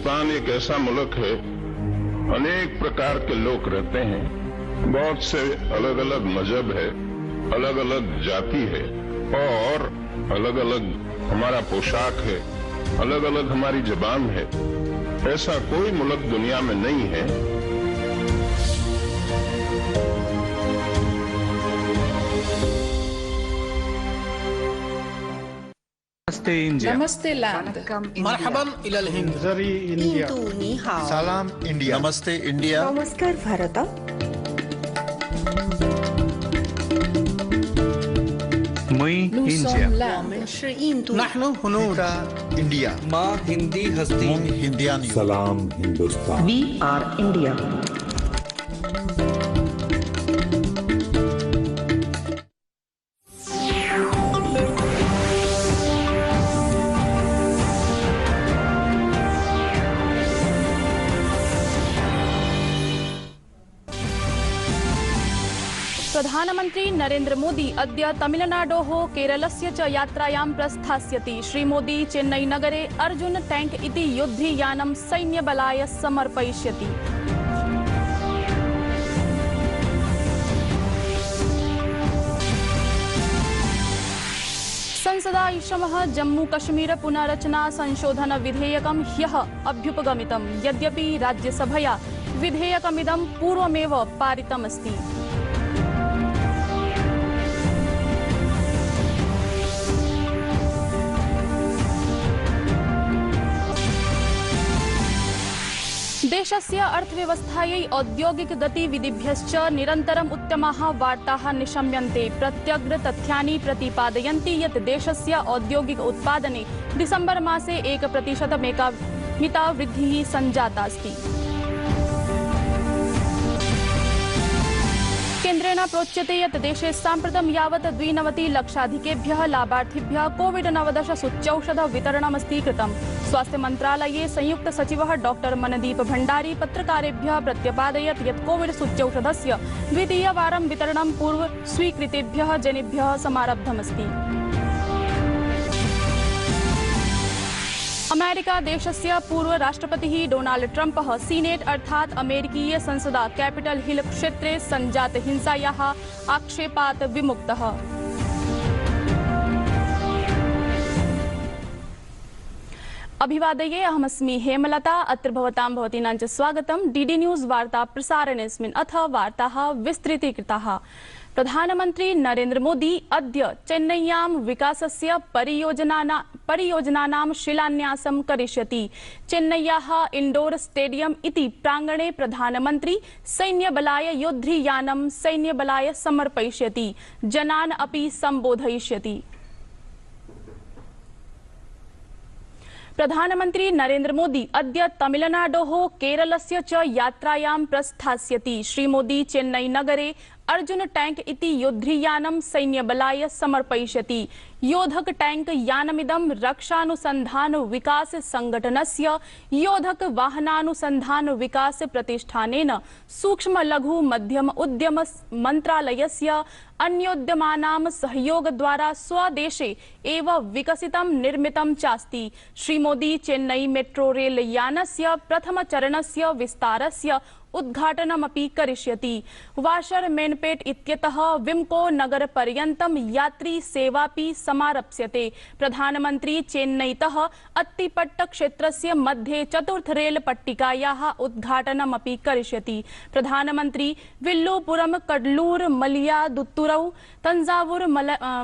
हिंदुस्तान एक ऐसा मुल्क है, अनेक प्रकार के लोग रहते हैं, बहुत से अलग अलग मजहब है, अलग अलग जाति है और अलग अलग हमारा पोशाक है, अलग अलग हमारी जबान है। ऐसा कोई मुल्क दुनिया में नहीं है। नमस्ते इंडिया। नमस्ते लैंड। मरहबन इलल हिंद। जरी इंडिया। सलाम इंडिया। नमस्ते इंडिया। नमस्कार भारत। मुई इंडिया। नहनु हुनूर इंडिया। माँ हिंदी हस्ती हिंदिया न्यूज़। सलाम हिंदुस्तान। We R India. प्रधानमंत्री नरेंद्र मोदी अद्य तमिलनाडोः केरलस्य च यात्रायां प्रस्थास्यति। श्रीमोदी चेन्नई नगरे अर्जुन टैंक इति युद्धयानं सैन्यबलाय समर्पयिष्यति। संसदा इषमः जम्मू-कश्मीर पुनर्रचना संशोधन विधेयकं ह्यः अभ्युपगमितम्। यद्यपि राज्यसभया विधेयकमिदं पूर्वमेव पारितमस्ति। देशस्य अर्थव्यवस्थायै औद्योगिक गतिविधिभ्यश्च निरन्तरम् उत्तमाः वार्ताः निशम्यन्ते। प्रत्यग्र तथ्यानि प्रतिपादयन्ति यत् देशस्य औद्योगिक उत्पादने डिसेम्बर मासे 1% वृद्धिः सञ्जाता अस्ति। केन्द्रेण प्रोच्यते यत् देशे साम्प्रतं यावत् 92 लक्षाधिकेभ्यः लाभार्थिभ्यः कोविड-19 सूच्यौषध वितरणमस्ति कृतम्। स्वास्थ्य मन्त्रालये संयुक्त सचिवः डॉक्टर मनदीप भण्डारी पत्रकारेभ्यः प्रत्यपादयत् यत् कोविड सूच्यौषधस्य द्वितीयवारं वितरणं पूर्व स्वीकृतेभ्यः जनेभ्यः समारब्धमस्ति। अमेरिका देशस्य पूर्व राष्ट्रपतिः डोनाल्ड ट्रम्पः सीनेट अर्थात् अमेरिकीय संसदा कैपिटल हिल क्षेत्रे सञ्जात हिंसायाः आक्षेपात् विमुक्तः। अभिवादये, अहमस्मि हेमलता। अत्र भवतां भवतीनां च स्वागतं डीडी न्यूज़ वार्ता प्रसारणेऽस्मिन्। अथ वार्ताः विस्तृतीकृताः। प्रधानमंत्री नरेंद्र मोदी अद्य चेन्नय्यां विकासस्य परियोजनानां शिलान्यासं करिष्यति। चेन्नय्याः इंडोर स्टेडियम इति प्रांगणे प्रधानमंत्री सैन्यबलाय योद्धयानं सैन्यबलाय समर्पयिष्यति। जनान् अपि संबोधयिष्यति। प्रधानमंत्री नरेंद्र मोदी अद्य तमिलनाडोः केरलस्य च यात्रायां प्रस्थास्यति। श्रीमोदी चेन्नई नगरे अर्जुन टैंक इति योद्धयानं सैन्यबलाय समर्पयिष्यति। योधक टैंक यानमिदं रक्षानुसंधान विकास संगठनस्य योधक वाहनानुसंधान विकास प्रतिष्ठानेन सूक्ष्म लघु मध्यम उद्यम मन्त्रालयस्य अन्योद्यमानां सहयोगद्वारा स्वदेशे एव विकसितं निर्मितं चास्ति। श्रीमोदी चेन्नई मेट्रो रेल यानस्य प्रथमचरणस्य विस्तारस्य उद्घाटनमपि करिष्यति। वाशरमेनपेट इत्यतः विम्को नगर पर्यन्तं यात्री सेवापि समारप्स्यते। प्रधानमंत्री चेन्नईतः अत्तिपट्ट क्षेत्रस्य मध्ये चतुर्थ रेल पट्टिकायाः उद्घाटनमपि करिष्यति। प्रधानमंत्री विल्लुपुरम कडलूर मलयादुत्तुरौ तंजावुर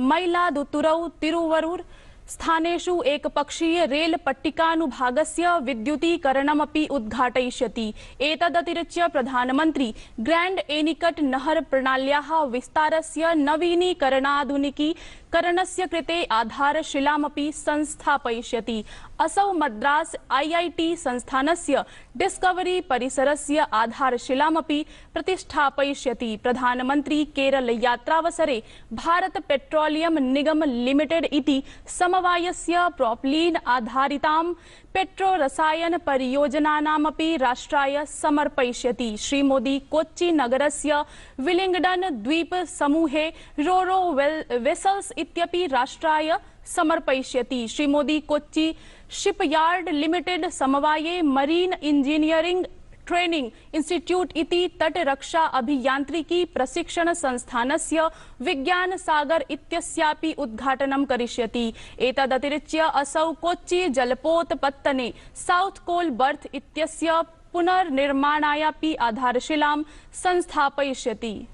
मयिलादुत्तुरौ तिरुवरूर स्थानेषु एकपक्षीय रेल पट्टिकानुभागस्य विद्युतीकरणमपि उद्घाटयिष्यति। एतदतिरिच्य प्रधानमंत्री ग्रैंड एनिकट नहर प्रणाल्याः विस्तारस्य नवीनीकरणाधुनिकीकरणस्य कृते आधारशिलामपि संस्थापयिष्यति। असौ मद्रास IIT संस्थानस्य डिस्कवरी परिसरस्य आधारशिलामपि प्रतिष्ठापयिष्यति। प्रधानमंत्री केरल यात्रावसरे भारत पेट्रोलियम निगम लिमिटेड इति समवायस्य प्रोपलीन आधारितां पेट्रो रसायन परियोजनानामपि राष्ट्राय समर्पयिष्यति। श्रीमोदी कोच्चि नगरस्य विलिंगडन द्वीप समूहे रोरो वेसल्स इत्यपि राष्ट्राय समर्पयिष्यति। श्री मोदी कोच्चि शिपयार्ड लिमिटेड समवाये मरीन इंजीनियरिंग ट्रेनिंग इंस्टीट्यूट इति तटरक्षा अभियांत्रिकी प्रशिक्षण संस्थानस्य विज्ञान सागर इत्यस्यापि उद्घाटनं करिष्यति। एतदतिरिच्य असौ कोच्चि जलपोतपत्तने साउथ कोल बर्थ इत्यस्य पुनर्निर्माणायापि आधारशिलां संस्थापयिष्यति।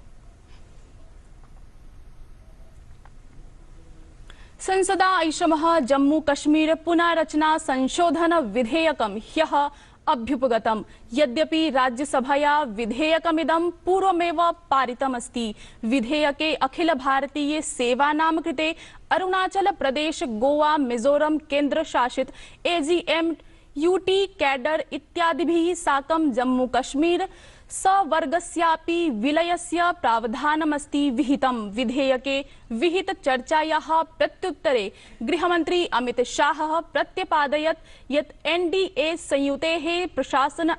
संसदा ऐषमः जम्मू कश्मीर पुनारचना संशोधन विधेयकं ह्यः अभ्युपगतम्। यद्यपि राज्यसभया विधेयकमिदं पूर्वमेव पारितमस्ति। विधेयके अखिल भारतीय सेवानां कृते अरुणाचल प्रदेश, गोवा, मिजोरम केन्द्रशासित एजीएम, यूटी कैडर इत्यादिभिः साकं जम्मू कश्मीर सवर्गस्यापि विलयस्य प्रावधानमस्ति विहितम्। विधेयके विहित चर्चायाः प्रत्युत्तरे गृहमन्त्री अमित शाहः प्रत्यपादयत् यत् एनडीए संयुतेः प्रशासन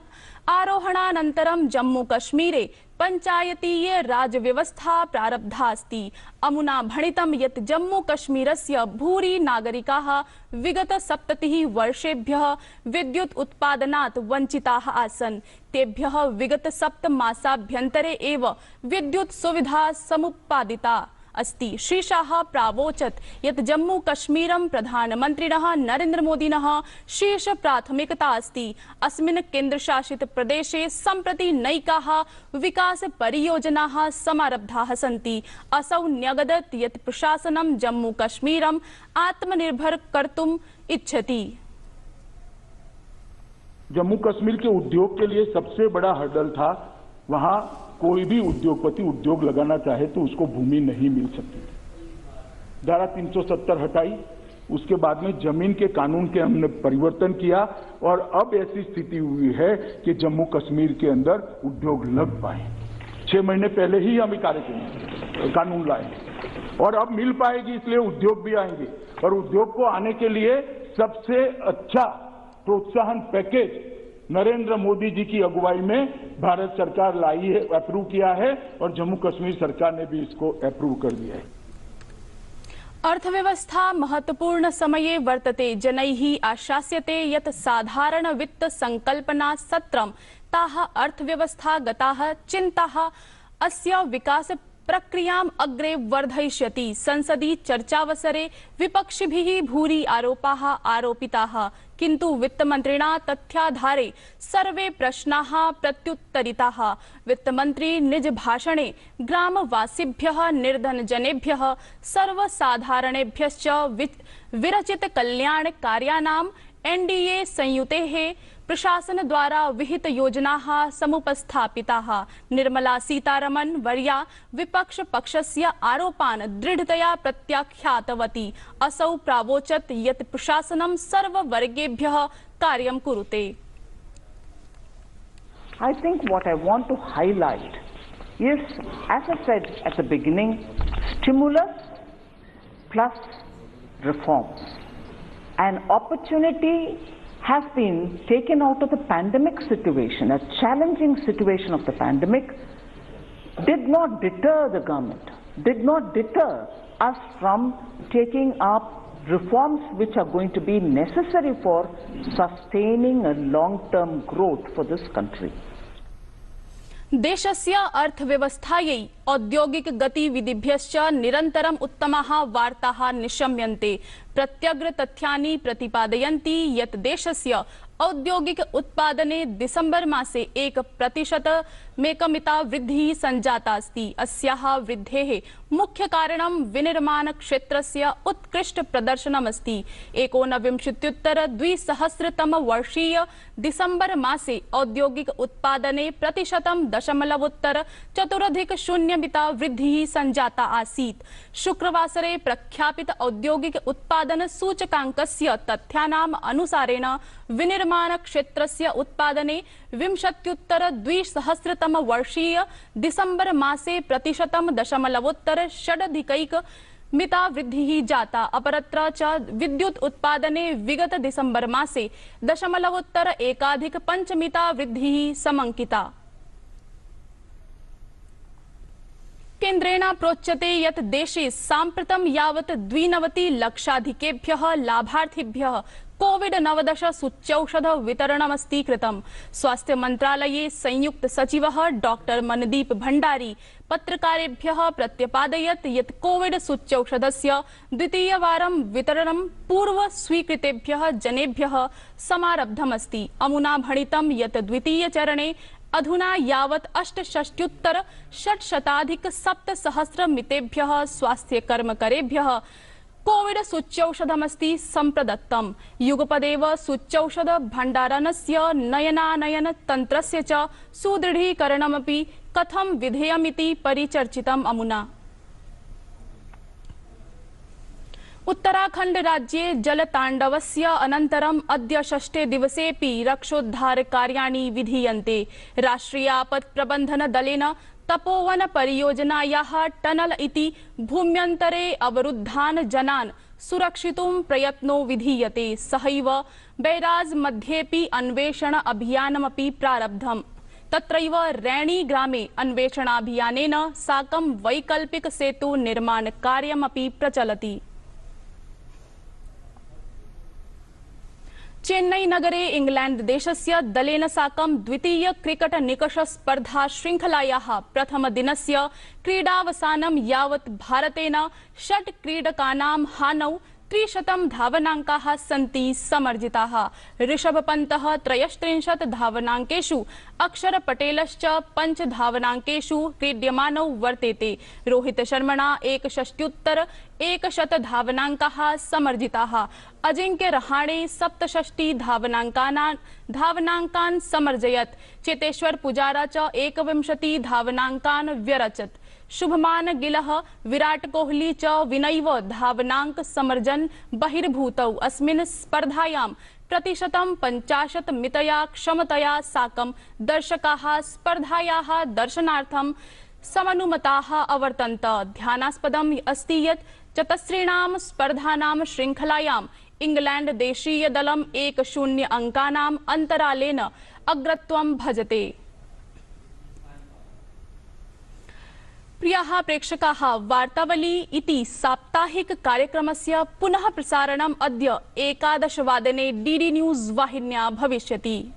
आरोहणानन्तरं जम्मू कश्मीरे पंचायतीय राजव्यवस्था प्रारब्धा अस्ति। अमुना भणितं यत् जम्मू कश्मीरस्य भूरि नागरिकाः विगत 70 वर्षेभ्यः विद्युत् उत्पादनात् वञ्चिताः आसन्। तेभ्यः विगत 7 मासाभ्यन्तरे एव विद्युत् सुविधा समुत्पादिता अस्ति। श्री शाह प्रावोचत् यत् जम्मू कश्मीरं प्रधानमन्त्रिणः नरेन्द्र मोदिनः शीर्ष प्राथमिकता अस्ति। अस्मिन् केन्द्रशासित प्रदेशे सम्प्रति नैकाः विकास परियोजनाः समारब्धाः सन्ति। असौ न्यगदत् यत् प्रशासनं जम्मू कश्मीरम् आत्मनिर्भर कर्तुम् इच्छति। जम्मू कश्मीर के उद्योग के लिए सबसे बड़ा हर्डल था, वहां कोई भी उद्योगपति उद्योग लगाना चाहे तो उसको भूमि नहीं मिल सकती। धारा 370 हटाई, उसके बाद में जमीन के कानून के हमने परिवर्तन किया और अब ऐसी स्थिति हुई है कि जम्मू कश्मीर के अंदर उद्योग लग पाए। 6 महीने पहले ही हम कानून लाए और अब मिल पाएगी, इसलिए उद्योग भी आएंगे। और उद्योग को आने के लिए सबसे अच्छा प्रोत्साहन पैकेज नरेंद्र मोदी जी की अगुवाई में भारत सरकार लाई है, अप्रूव किया है और जम्मू कश्मीर सरकार ने भी इसको अप्रूव कर दिया है। अर्थव्यवस्था महत्वपूर्ण समये वर्तते। जनैः आशास्यते यत् साधारण वित्त संकल्पना सत्रं ताः अर्थव्यवस्था गताः चिन्ताः अस्य विकास प्रक्रियाम् अग्रे वर्धयिष्यति। संसदि चर्चावसरे विपक्षिभिः भूरि आरोपाः आरोपिताः, किन्तु वित्तमन्त्रिणा तथ्याधारे सर्वे प्रश्नाः प्रत्युत्तरिताः। वित्तमन्त्री निज भाषणे ग्रामवासिभ्यः, निर्धनजनेभ्यः, सर्वसाधारणेभ्यश्च विरचित कल्याण कार्याणां एनडीए संयुतेः प्रशासन द्वारा विहित योजनाः समुपस्थापिताः। निर्मला सीतारमण वर्या विपक्ष पक्षस्य आरोपान् दृढ़तया प्रत्याख्यातवती। असौ प्रावोचत् यत् प्रशासनं सर्ववर्गेभ्यः कार्यं कुरुते। I think what I want to highlight is, as I said at the beginning, stimulus plus reforms. An opportunity has been taken out of the pandemic situation, a challenging situation of the pandemic, did not deter the government, did not deter us from taking up reforms which are going to be necessary for sustaining a long-term growth for this country. देशस्य अर्थव्यवस्थायै औद्योगिक गतिविधिभ्यश्च निरन्तरम् उत्तमाः वार्ताः निशम्यन्ते। प्रत्यग्र तथ्यानि प्रतिपादयन्ति यत् देशस्य औद्योगिक उत्पादने दिसंबर मासे 1% वृद्धिः संजाता अस्ति। अस्याः वृद्धेः मुख्य कारणं विनिर्माण क्षेत्रस्य उत्कृष्ट प्रदर्शनमस्ति। 19-2000 वर्षीय दिसंबर मासे औद्योगिक उत्पादने 0.4% वृद्धिः संजाता आसीत्। शुक्रवासरे प्रख्यापित औद्योगिक उत्पादन सूचकाङ्कस्य तथ्यानाम् अनुसारेण विनिर्माण क्षेत्रस्य उत्पादने 20-2000 वर्षीय दिसंबर मासे 0.6% वृद्धिः जाता। अपरत्र च विद्युत् उत्पादने विगत दिसंबर मासे 0.1% वृद्धिः समंकिता। केन्द्रेण प्रोच्यते यत् देशे साम्प्रतं यावत् 92 लक्षाधिकेभ्यः लाभार्थिभ्यः कोविड-19 सूच्यौषध वितरणमस्ति कृतम्। स्वास्थ्य मन्त्रालये संयुक्त सचिवः डॉक्टर मनदीप भण्डारी पत्रकारेभ्यः प्रत्यपादयत् यत् कोविड सूच्यौषधस्य द्वितीयवारं वितरणं पूर्व स्वीकृतेभ्यः जनेभ्यः समारब्धमस्ति। अमुना भणितं यत् द्वितीयचरणे अधुना यावत् 68,600 मितेभ्यः स्वास्थ्यकर्मकरेभ्यः कोविड सूच्यौषधमस्ति सम्प्रदत्तम्। युगपदेव सूच्यौषध भण्डारणस्य नयनानयन तन्त्रस्य च सुदृढीकरणमपि कथं विधेयमिति परिचर्चितम् अमुना। उत्तराखण्ड राज्ये जलताण्डवस्य अनन्तरम् अद्य षष्ठे दिवसेऽपि रक्षोद्धारकार्याणि विधीयन्ते। राष्ट्रिय आपत् प्रबन्धन दलेन तपोवन परियोजनायाः टनल इति भूम्यन्तरे अवरुद्धान् जनान् सुरक्षितुं प्रयत्नो विधीयते। सहैव बैराज मध्येऽपि अन्वेषण अभियानमपि प्रारब्धम्। तत्रैव रैणी ग्रामे अन्वेषणाभियानेन साकं वैकल्पिक सेतु निर्माण कार्यमपि प्रचलति। चेन्नई नगरे इंग्लैंड देशस्य दलेन साकं द्वितीय क्रिकेट निकष स्पर्धा श्रृंखलायाः प्रथम दिनस्य क्रीडावसानं यावत् भारतेन 6 क्रीडकानां हानौ 300 धावनाङ्काः सन्ति समर्जिताः। ऋषभ पन्तः 33 धावनाङ्केषु अक्षर पटेलश्च 5 धावनाङ्केषु क्रीड्यमानौ वर्तेते। रोहित शर्मणा 61 धावनाङ्काः समर्जिताः। अजिंक्य रहाणे 67 धावनाङ्कान् समर्जयत्। चेतेश्वर पुजारा च 21 धावनाङ्कान् व्यरचत्। शुभमान गिलः विराट कोहली च विनैव धावनाङ्क समर्जन् बहिर्भूतौ। अस्मिन् स्पर्धायां प्रतिशतं 50 मितया क्षमतया साकं दर्शकाः स्पर्धायाः दर्शनार्थं समनुमताः अवर्तन्त। ध्यानास्पदम् अस्ति यत् चतस्रीणां स्पर्धानां श्रृंखलायां इंग्लैंड देशीय दलम् 1-0 अंकानाम् अन्तरालेन अग्रत्वं भजते। प्रियाः प्रेक्षकाः, वार्तावली इति साप्ताहिक कार्यक्रमस्य पुनः प्रसारणम् अद्य 11 वादने डीडी न्यूज़ वाहिन्या भविष्यति।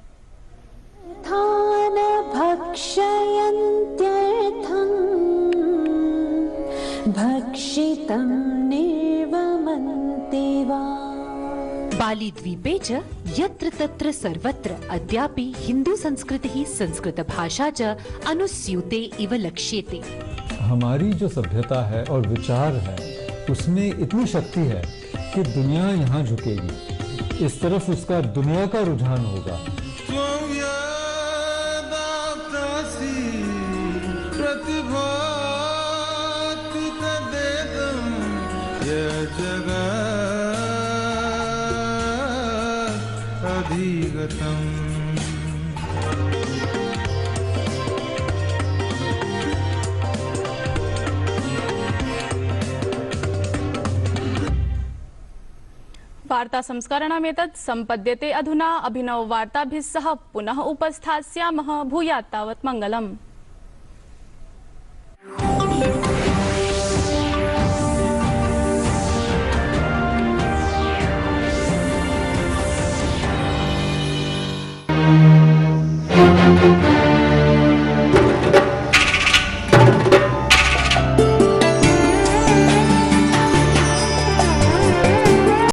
भक्षितं निर्वमन्ते वा। बाली द्वीपे च यत्र तत्र सर्वत्र अद्यापि हिंदू संस्कृतिः संस्कृत भाषा च अनुस्यूते इव लक्ष्यते। हमारी जो सभ्यता है और विचार है उसमें इतनी शक्ति है कि दुनिया यहाँ झुकेगी। इस तरफ उसका दुनिया का रुझान होगा। वार्ता संस्करणमेतत् सम्पद्यते अधुना। अभिनव वार्ताभिः सह पुनः उपस्थास्यामः। भूयात् तावत् मङ्गलम्। Thank you.